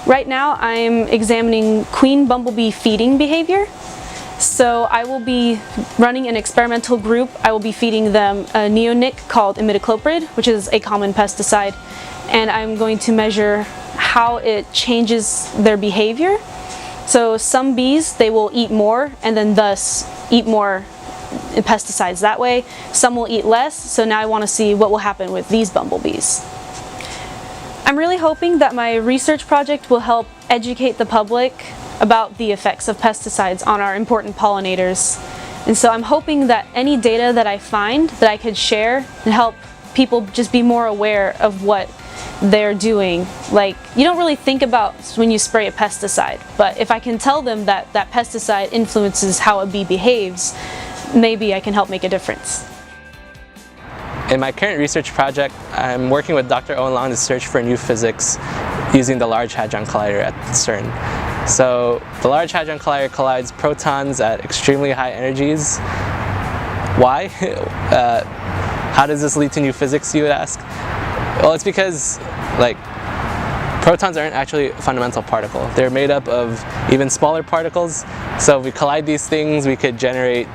Right now I'm examining queen bumblebee feeding behavior. So I will be running an experimental group. I will be feeding them a neonic called imidacloprid, which is a common pesticide, and I'm going to measure how it changes their behavior. So some bees, they will eat more and then thus eat more pesticides that way. Some will eat less, so now I want to see what will happen with these bumblebees. I'm really hoping that my research project will help educate the public about the effects of pesticides on our important pollinators. And so I'm hoping that any data that I find that I could share and help people just be more aware of what they're doing. Like, you don't really think about when you spray a pesticide, but if I can tell them that that pesticide influences how a bee behaves, maybe I can help make a difference. In my current research project, I'm working with Dr. Owen Long to search for new physics using the Large Hadron Collider at CERN. So the Large Hadron Collider collides protons at extremely high energies. Why? How does this lead to new physics, you would ask? Well, it's because protons aren't actually a fundamental particle. They're made up of even smaller particles. So if we collide these things, we could generate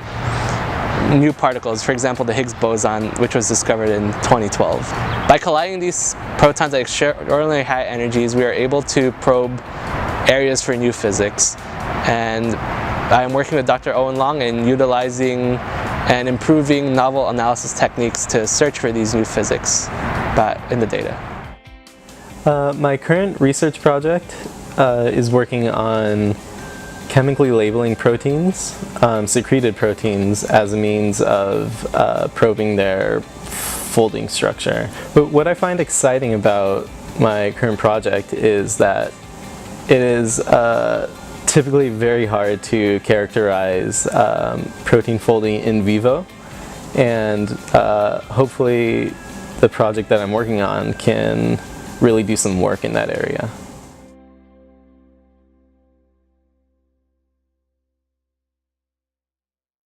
new particles, for example the Higgs boson, which was discovered in 2012. By colliding these protons at extraordinarily high energies, we are able to probe areas for new physics. And I'm working with Dr. Owen Long and utilizing and improving novel analysis techniques to search for these new physics in the data. My current research project is working on chemically labeling proteins, secreted proteins, as a means of probing their folding structure. But what I find exciting about my current project is that it is typically very hard to characterize protein folding in vivo, and hopefully the project that I'm working on can really do some work in that area.